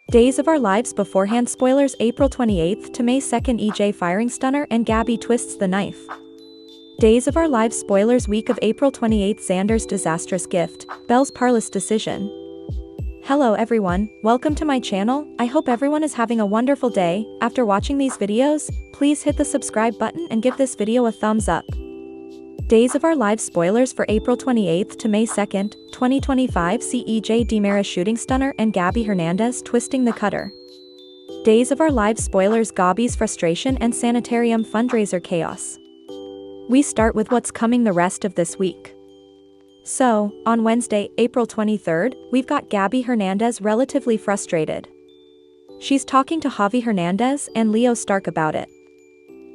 Days of Our Lives beforehand spoilers April 28th to May 2nd EJ firing stunner and Gabby twists the knife. Days of Our Lives spoilers week of April 28th Xander's disastrous gift, Belle's parlous decision. Hello everyone, welcome to my channel. I hope everyone is having a wonderful day. After watching these videos, please hit the subscribe button and give this video a thumbs up. Days of Our Lives spoilers for April 28th to May 2nd, 2025 see EJ DiMera shooting stunner and Gabby Hernandez twisting the cutter. Days of Our Lives spoilers Gabby's frustration and sanitarium fundraiser chaos. We start with what's coming the rest of this week. So, on Wednesday, April 23rd, we've got Gabby Hernandez relatively frustrated. She's talking to Javi Hernandez and Leo Stark about it.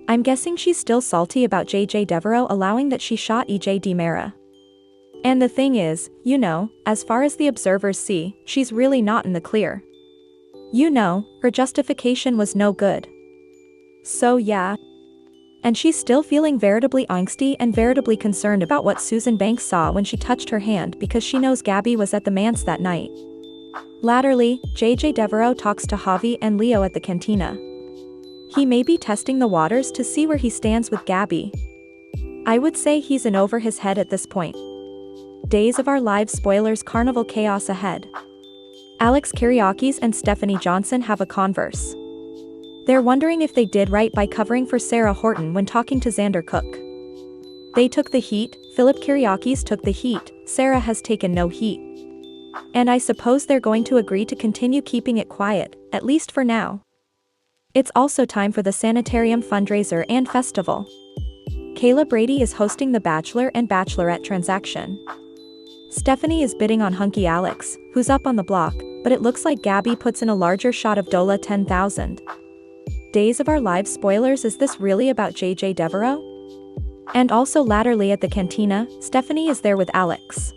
I'm guessing she's still salty about JJ Devereaux allowing that she shot EJ DiMera. And the thing is, as far as the observers see, she's really not in the clear. Her justification was no good. So yeah. And she's still feeling veritably angsty and veritably concerned about what Susan Banks saw when she touched her hand because she knows Gabby was at the manse that night. Latterly, JJ Devereaux talks to Javi and Leo at the cantina. He may be testing the waters to see where he stands with Gabby. I would say he's in over his head at this point. Days of Our Lives spoilers carnival chaos ahead. Alex Kiriakis and Stephanie Johnson have a converse. They're wondering if they did right by covering for Sarah Horton when talking to Xander Cook. They took the heat, Philip Kiriakis took the heat, Sarah has taken no heat. And I suppose they're going to agree to continue keeping it quiet, at least for now. It's also time for the Sanitarium fundraiser and festival. Kayla Brady is hosting the Bachelor and Bachelorette transaction. Stephanie is bidding on Hunky Alex, who's up on the block, but it looks like Gabby puts in a larger shot of Dola 10,000. Days of Our Lives spoilers is this really about JJ Devereaux? And also latterly at the cantina, Stephanie is there with Alex.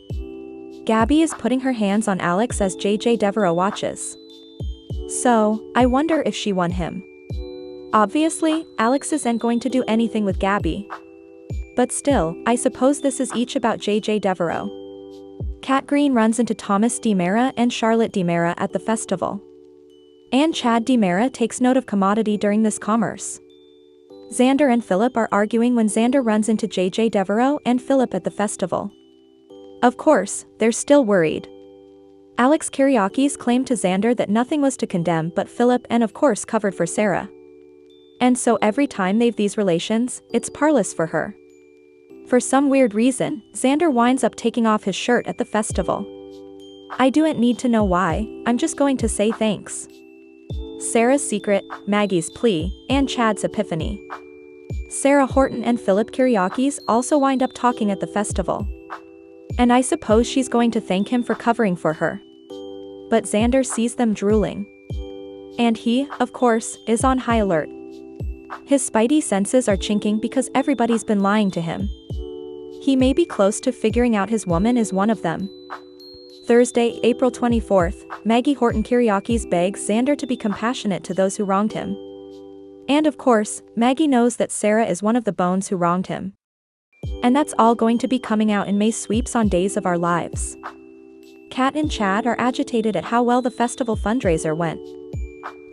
Gabby is putting her hands on Alex as JJ Devereaux watches. So, I wonder if she won him. Obviously, Alex isn't going to do anything with Gabby. But still, I suppose this is each about JJ Devereaux. Kat Green runs into Thomas DiMera and Charlotte DiMera at the festival. And Chad DiMera takes note of commodity during this commerce. Xander and Philip are arguing when Xander runs into JJ Devereaux and Philip at the festival. Of course, they're still worried. Alex Kiriakis claimed to Xander that nothing was to condemn but Philip and of course covered for Sarah. And so every time they've these relations, it's parlous for her. For some weird reason, Xander winds up taking off his shirt at the festival. I don't need to know why, I'm just going to say thanks. Sarah's secret, Maggie's plea, and Chad's epiphany. Sarah Horton and Philip Kiriakis also wind up talking at the festival. And I suppose she's going to thank him for covering for her. But Xander sees them drooling. And he, of course, is on high alert. His spidey senses are chinking because everybody's been lying to him. He may be close to figuring out his woman is one of them. Thursday, April 24th, Maggie Horton Kiriakis begs Xander to be compassionate to those who wronged him. And of course, Maggie knows that Sarah is one of the bones who wronged him. And that's all going to be coming out in May's sweeps on Days of Our Lives. Kat and Chad are agitated at how well the festival fundraiser went.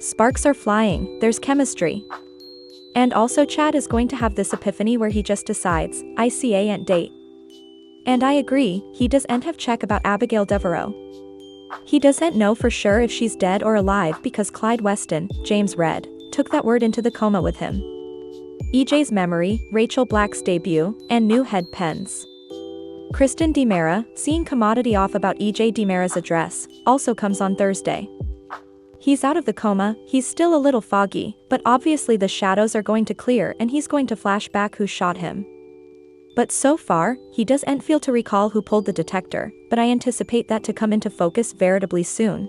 Sparks are flying, there's chemistry. And also Chad is going to have this epiphany where he just decides, I see a and date. And I agree, he doesn't have check about Abigail Devereaux. He doesn't know for sure if she's dead or alive because Clyde Weston, James Red, took that word into the coma with him. EJ's memory, Rachel Black's debut, and new head pens. Kristen DiMera, seeing commodity off about EJ DiMera's address, also comes on Thursday. He's out of the coma, he's still a little foggy, but obviously the shadows are going to clear and he's going to flash back who shot him. But so far, he doesn't feel to recall who pulled the detector, but I anticipate that to come into focus veritably soon.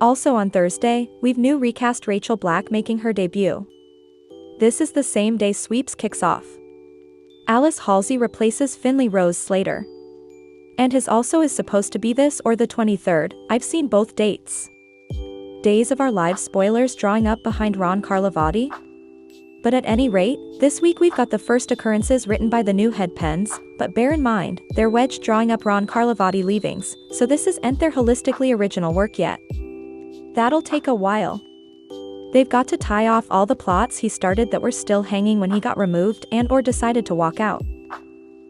Also on Thursday, we've new recast Rachel Black making her debut. This is the same day Sweeps kicks off. Alice Halsey replaces Finley Rose Slater. And his also is supposed to be this or the 23rd, I've seen both dates. Days of Our Lives spoilers drawing up behind Ron Carlivati? But at any rate, this week we've got the first occurrences written by the new head pens, but bear in mind, they're wedged drawing up Ron Carlivati leavings, so this isn't their holistically original work yet. That'll take a while. They've got to tie off all the plots he started that were still hanging when he got removed and/or decided to walk out.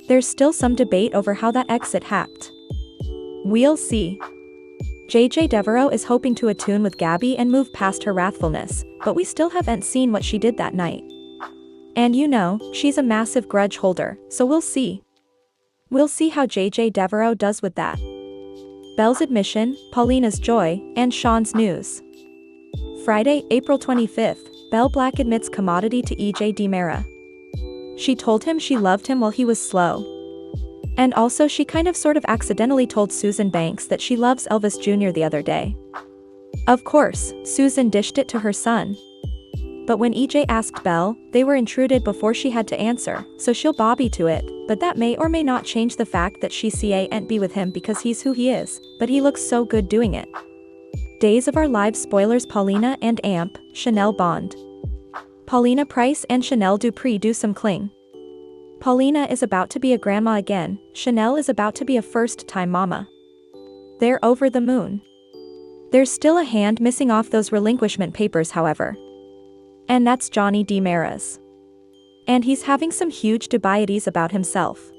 There's still some debate over how that exit happened. We'll see. JJ Devereaux is hoping to attune with Gabby and move past her wrathfulness, but we still haven't seen what she did that night. And you know, she's a massive grudge holder, so we'll see. We'll see how JJ Devereaux does with that. Belle's admission, Paulina's joy, and Sean's news. Friday, April 25th, Belle Black admits commodity to EJ DiMera. She told him she loved him while he was slow. And also she kind of sort of accidentally told Susan Banks that she loves Elvis Jr. the other day. Of course, Susan dished it to her son. But when EJ asked Belle, they were intruded before she had to answer, so she'll bobby to it, but that may or may not change the fact that she can't be with him because he's who he is, but he looks so good doing it. Days of Our Lives spoilers. Paulina and Amp, Chanel Bond. Paulina Price and Chanel Dupree do some cling. Paulina is about to be a grandma again, Chanel is about to be a first-time mama. They're over the moon. There's still a hand missing off those relinquishment papers, however. And that's Johnny DiMera's. And he's having some huge dubieties about himself.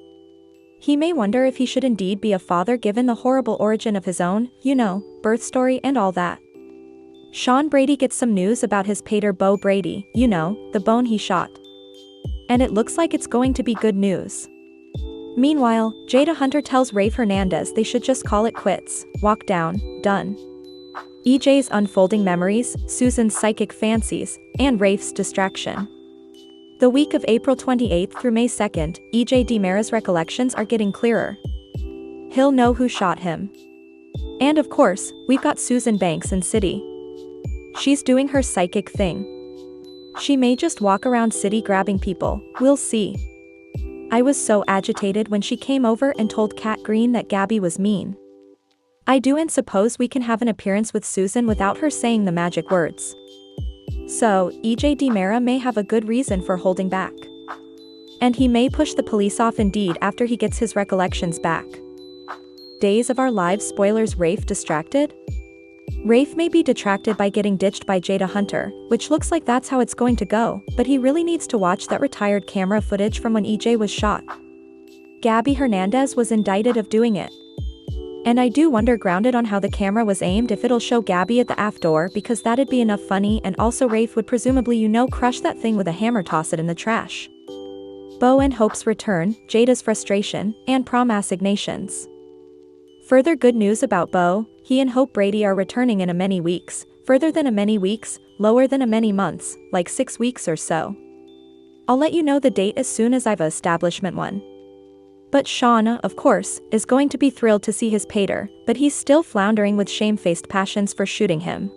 He may wonder if he should indeed be a father given the horrible origin of his own, birth story and all that. Sean Brady gets some news about his pater Beau Brady, the bone he shot. And it looks like it's going to be good news. Meanwhile, Jada Hunter tells Rafe Hernandez they should just call it quits, walk down, done. EJ's unfolding memories, Susan's psychic fancies, and Rafe's distraction. The week of April 28th through May 2nd, EJ DiMera's recollections are getting clearer. He'll know who shot him. And of course, we've got Susan Banks in City. She's doing her psychic thing. She may just walk around City grabbing people, we'll see. I was so agitated when she came over and told Kat Green that Gabby was mean. I do and suppose we can have an appearance with Susan without her saying the magic words. So, EJ DiMera may have a good reason for holding back. And he may push the police off indeed after he gets his recollections back. Days of Our Lives spoilers. Rafe distracted? Rafe may be detracted by getting ditched by Jada Hunter, which looks like that's how it's going to go, but he really needs to watch that retired camera footage from when EJ was shot. Gabby Hernandez was indicted of doing it. And I do wonder, grounded on how the camera was aimed, if it'll show Gabby at the aft door, because that'd be enough funny, and also Rafe would presumably crush that thing with a hammer, toss it in the trash. Beau and Hope's return, Jada's frustration, and prom assignations. Further good news about Beau, he and Hope Brady are returning in a many weeks, further than a many weeks, lower than a many months, like 6 weeks or so. I'll let you know the date as soon as I've a establishment one. But Sean, of course, is going to be thrilled to see his pater, but he's still floundering with shamefaced passions for shooting him.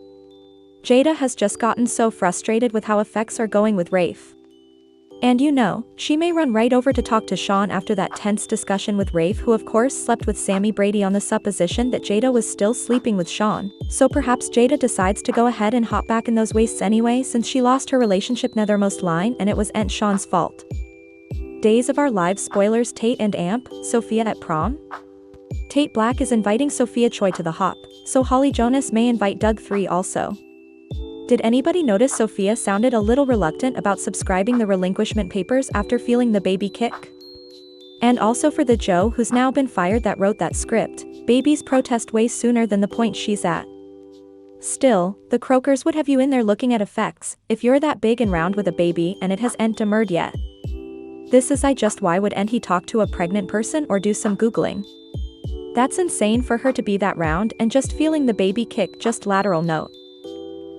Jada has just gotten so frustrated with how effects are going with Rafe. And she may run right over to talk to Sean after that tense discussion with Rafe, who of course slept with Sammy Brady on the supposition that Jada was still sleeping with Sean, so perhaps Jada decides to go ahead and hop back in those wastes anyway, since she lost her relationship nethermost line and it was Aunt Sean's fault. Days of Our Lives spoilers. Tate and Amp, Sophia at prom? Tate Black is inviting Sophia Choi to the hop, so Holly Jonas may invite Doug 3 also. Did anybody notice Sophia sounded a little reluctant about subscribing the relinquishment papers after feeling the baby kick? And also for the Joe who's now been fired that wrote that script, babies protest way sooner than the point she's at. Still, the croakers would have you in there looking at effects, if you're that big and round with a baby and it has ain't demurred yet. This is why would he talk to a pregnant person or do some googling? That's insane for her to be that round and just feeling the baby kick. Just lateral note.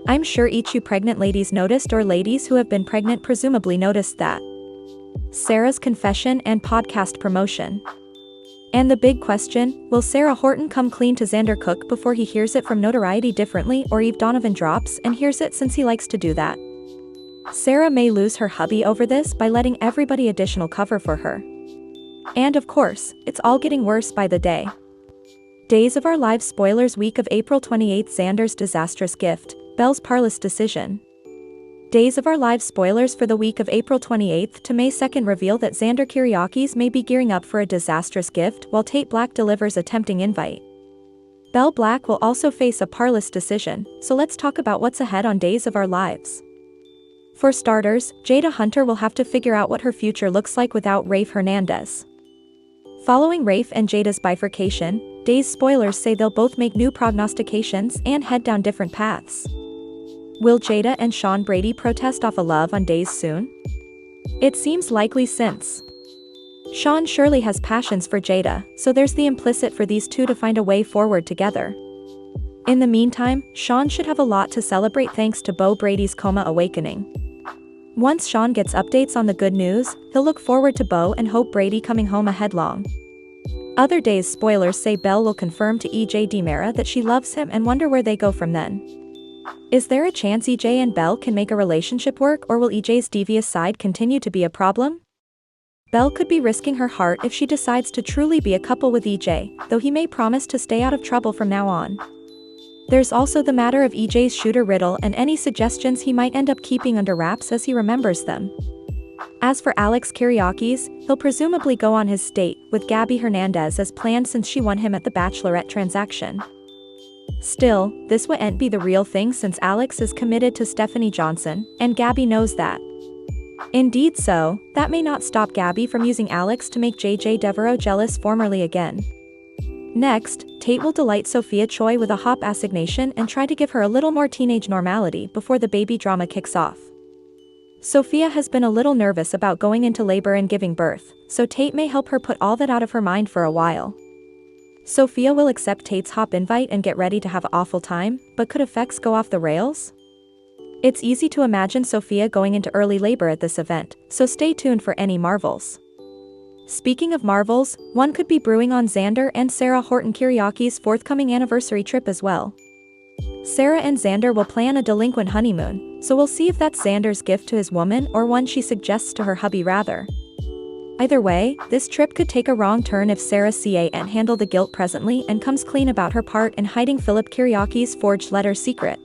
I'm sure each you pregnant ladies noticed, or ladies who have been pregnant presumably noticed that. Sarah's confession and podcast promotion. And the big question, will Sarah Horton come clean to Xander Cook before he hears it from Notoriety Differently, or Eve Donovan drops and hears it since he likes to do that? Sarah may lose her hubby over this by letting everybody additional cover for her. And of course, it's all getting worse by the day. Days of Our Lives spoilers. Week of April 28th. Xander's disastrous gift, Belle's parlous decision. Days of Our Lives spoilers for the week of April 28th to May 2nd reveal that Xander Kiriakis may be gearing up for a disastrous gift while Tate Black delivers a tempting invite. Belle Black will also face a parlous decision, so let's talk about what's ahead on Days of Our Lives. For starters, Jada Hunter will have to figure out what her future looks like without Rafe Hernandez. Following Rafe and Jada's bifurcation, Days spoilers say they'll both make new prognostications and head down different paths. Will Jada and Sean Brady protest off a love on Days soon? It seems likely since Sean surely has passions for Jada, so there's the implicit for these two to find a way forward together. In the meantime, Sean should have a lot to celebrate thanks to Beau Brady's coma awakening. Once Sean gets updates on the good news, he'll look forward to Beau and hope Brady coming home headlong. Other Days spoilers say Belle will confirm to EJ DiMera that she loves him and wonder where they go from then. Is there a chance EJ and Belle can make a relationship work, or will EJ's devious side continue to be a problem? Belle could be risking her heart if she decides to truly be a couple with EJ, though he may promise to stay out of trouble from now on. There's also the matter of EJ's shooter riddle and any suggestions he might end up keeping under wraps as he remembers them. As for Alex Kyriakis, he'll presumably go on his date with Gabby Hernandez as planned since she won him at the Bachelorette transaction. Still, this wouldn't be the real thing since Alex is committed to Stephanie Johnson, and Gabby knows that. Indeed so, that may not stop Gabby from using Alex to make JJ Devereaux jealous formerly again. Next, Tate will delight Sophia Choi with a hop assignation and try to give her a little more teenage normality before the baby drama kicks off. Sophia has been a little nervous about going into labor and giving birth, so Tate may help her put all that out of her mind for a while. Sophia will accept Tate's hop invite and get ready to have an awful time, but could effects go off the rails? It's easy to imagine Sophia going into early labor at this event, so stay tuned for any marvels. Speaking of marvels, one could be brewing on Xander and Sarah Horton Kyriakis' forthcoming anniversary trip as well. Sarah and Xander will plan a delinquent honeymoon, so we'll see if that's Xander's gift to his woman or one she suggests to her hubby rather. Either way, this trip could take a wrong turn if Sarah can't handle the guilt presently and comes clean about her part in hiding Philip Kyriakis' forged letter secret.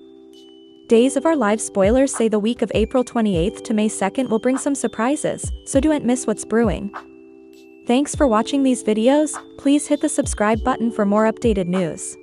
Days of Our Lives spoilers say the week of April 28th to May 2nd will bring some surprises, so don't miss what's brewing. Thanks for watching these videos. Please hit the subscribe button for more updated news.